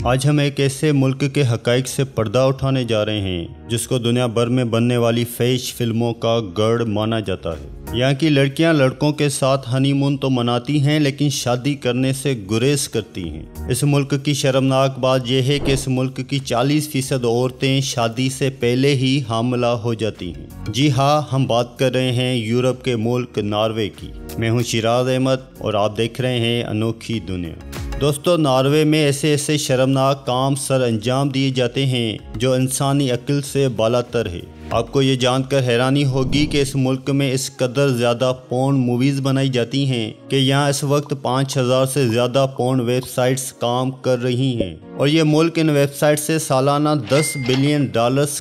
آج ہم ایک ایسے ملک کے حقائق سے پردہ اٹھانے جا رہے ہیں جس کو دنیا بھر میں بننے والی فحش فلموں کا گڑھ مانا جاتا ہے۔ یہاں کی لڑکیاں لڑکوں کے ساتھ ہنی مون تو مناتی ہیں لیکن شادی کرنے سے گریز کرتی ہیں۔ اس ملک کی شرمناک بات یہ ہے کہ اس ملک کی 40% عورتیں شادی سے پہلے ہی حاملہ ہو جاتی ہیں۔ جی ہاں، ہم بات کر رہے ہیں یورپ کے ملک ناروے کی۔ میں ہوں شیراز احمد اور آپ دیکھ رہے ہیں انوکھی دنیا۔ دوستو، ناروے میں ایسے شرمناک کام سر انجام دیے جاتے ہیں جو انسانی عقل سے بالاتر ہے۔ آپ کو یہ جان کر حیرانی ہوگی کہ اس ملک میں اس قدر زیادہ پورن موویز بنائی جاتی ہیں کہ یہاں اس وقت 5000 سے زیادہ پورن ویب سائٹس کام کر رہی ہیں، اور یہ ملک ان ویب سائٹ سے سالانہ $10 بلین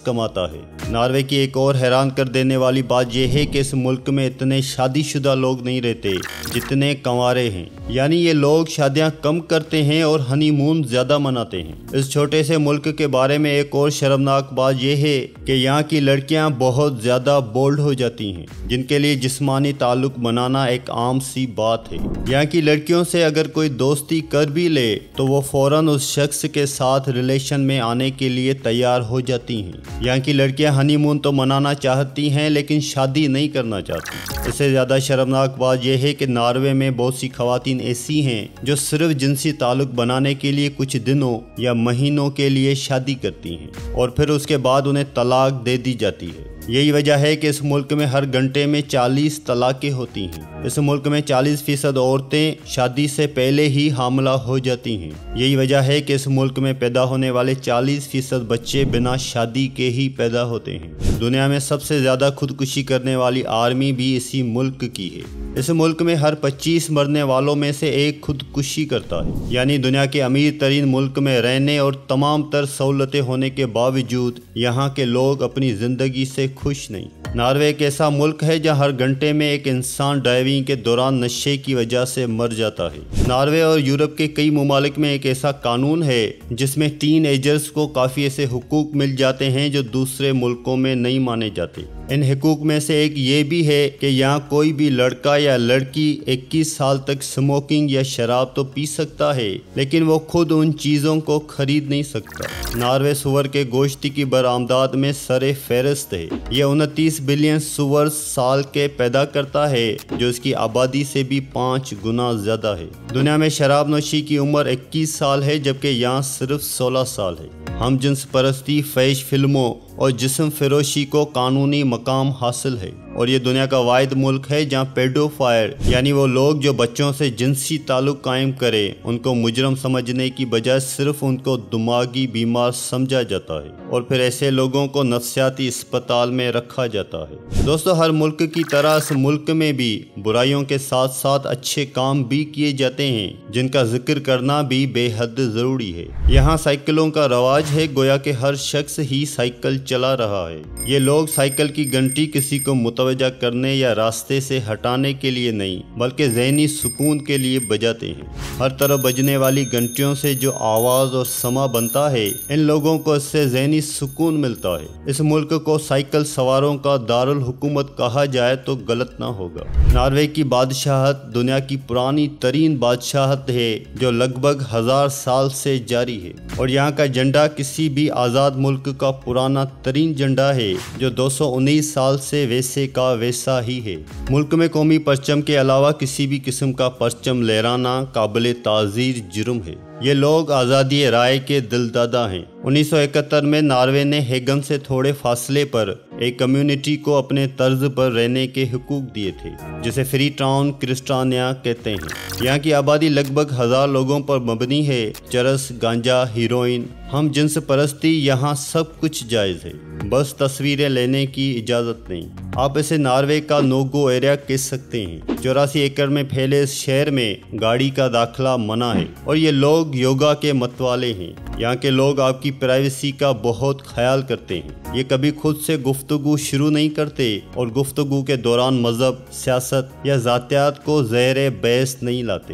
کماتا ہے۔ ناروے کی ایک اور حیران کر دینے والی بات یہ ہے کہ اس ملک میں اتنے شادی شدہ لوگ نہیں رہتے جتنے کنوارے ہیں، یعنی یہ لوگ شادیاں کم کرتے ہیں اور ہنی مون زیادہ مناتے ہیں۔ اس چھوٹے سے ملک کے بارے میں ایک اور شرمناک بات یہ ہے کہ یہاں کی لڑکیاں بہت زیادہ بولڈ ہو جاتی ہیں، جن کے لیے جسمانی تعلق بنانا ایک عام سی بات ہے۔ یہاں کی لڑکیوں سے اگر کوئی دوستی کر بھی لے تو وہ فوراً اس شخص کے ساتھ ریلیشن میں آنے کے لیے تیار ہو جاتی ہیں۔ یہاں کی لڑکیاں ہنی مون تو منانا چاہتی ہیں لیکن شادی نہیں کرنا چاہتی۔ اس سے زیادہ شرمناک بات یہ ہے کہ ناروے میں بہت سی خواتین ایسی ہیں جو صرف جنسی تعلق بنانے کے لیے کچھ دنوں یا مہینوں کے لیے شادی کرتی ہیں اور پھر اس کے بعد انہیں طلاق دے دی جاتی ہے۔ یہی وجہ ہے کہ اس ملک میں ہر گھنٹے میں 40 طلاقیں ہوتی ہیں۔ اس ملک میں 40% عورتیں شادی سے پہلے ہی حاملہ ہو جاتی ہیں۔ یہی وجہ ہے کہ اس ملک میں پیدا ہونے والے 40% بچے بنا شادی کے ہی پیدا ہوتے ہیں۔ دنیا میں سب سے زیادہ خودکشی کرنے والی آرمی بھی اسی ملک کی ہے۔ اس ملک میں ہر 25 مرنے والوں میں سے ایک خودکشی کرتا ہے، یعنی دنیا کے امیر ترین ملک میں رہنے اور تمام تر سہولتیں ہونے کے باوجود یہاں کے لوگ اپنی زندگی سے خوش نہیں۔ ناروے ایک ایسا ملک ہے جہاں ہر گھنٹے میں ایک انسان ڈرائیونگ کے دوران نشے کی وجہ سے مر جاتا ہے۔ ناروے اور یورپ کے کئی ممالک میں ایک ایسا قانون ہے جس میں ٹین ایجرز کو کافی ایسے حقوق مل جاتے ہیں جو دوسرے ملکوں میں نہیں مانے جاتے۔ ان حقوق میں سے ایک یہ بھی ہے کہ یہاں کوئی بھی لڑکا یا لڑکی 21 سال تک سموکنگ یا شراب تو پی سکتا ہے لیکن وہ خود ان چیزوں کو خرید نہیں سکتا۔ ناروے سور کے گوشت کی برآمدات میں سر فہرست ہے۔ یہ 29 بلین سور سال کے پیدا کرتا ہے جو اس کی آبادی سے بھی 5 گنا زیادہ ہے۔ دنیا میں شراب نوشی کی عمر 21 سال ہے جبکہ یہاں صرف 16 سال ہے۔ ہم جنس پرستی، فحش فلموں اور جسم فروشی کو قانونی مقام حاصل ہے، اور یہ دنیا کا واحد ملک ہے جہاں پیڈوفائل یعنی وہ لوگ جو بچوں سے جنسی تعلق قائم کرے ان کو مجرم سمجھنے کی بجائے صرف ان کو دماغی بیمار سمجھا جاتا ہے اور پھر ایسے لوگوں کو نفسیاتی اسپتال میں رکھا جاتا ہے۔ دوستو، ہر ملک کی طرح اس ملک میں بھی برائیوں کے ساتھ ساتھ اچھے کام بھی کیے جاتے ہیں جن کا ذکر کرنا بھی بے حد ضروری ہے۔ یہاں سائیکلوں کا رواج ہے، گویا کہ ہر شخص ہی سائیکل چلا رہا ہے۔ یہ لوگ سائیکل کی گھنٹی کسی کو متوجہ کرنے یا راستے سے ہٹانے کے لیے نہیں بلکہ ذہنی سکون کے لیے بجاتے ہیں۔ ہر طرف بجنے والی گھنٹیوں سے جو آواز اور سما بنتا ہے، ان لوگوں کو اس سے ذہنی سکون ملتا ہے۔ اس ملک کو سائیکل سواروں کا دارالحکومت کہا جائے تو غلط نہ ہوگا۔ ناروے کی بادشاہت دنیا کی پرانی ترین بادشاہت ہے جو لگ بھگ 1000 سال سے جاری ہے، اور یہاں کا جھنڈا کسی بھی آزاد ملک کا پرانا ترین جھنڈا ہے جو 219 سال سے ویسے کا ویسا ہی ہے۔ ملک میں قومی پرچم کے علاوہ کسی بھی قسم کا پرچم لہرانا قابل تعزیر جرم ہے۔ یہ لوگ آزادی رائے کے دلدادہ ہیں۔ 1971 میں ناروے نے ہیگن سے تھوڑے فاصلے پر ایک کمیونٹی کو اپنے طرز پر رہنے کے حقوق دیے تھے جسے فری ٹاؤن کرسٹانیا کہتے ہیں۔ یہاں کی آبادی لگ بھگ 1000 لوگوں پر مبنی ہے۔ چرس، گانجا، ہیروئن، ہم جنس پرستی، یہاں سب کچھ جائز ہے، بس تصویریں لینے کی اجازت نہیں۔ آپ اسے ناروے کا نوگو ایریا کہہ سکتے ہیں۔ 84 ایکڑ میں پھیلے اس شہر میں گاڑی کا داخلہ منع ہے، اور یہ لوگ یوگا کے مت والے ہیں۔ یہاں کے لوگ آپ کی پرائیویسی کا بہت خیال کرتے ہیں۔ یہ کبھی خود سے گفتگو شروع نہیں کرتے اور گفتگو کے دوران مذہب، سیاست یا ذاتیات کو زیر بحث نہیں لاتے۔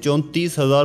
34,000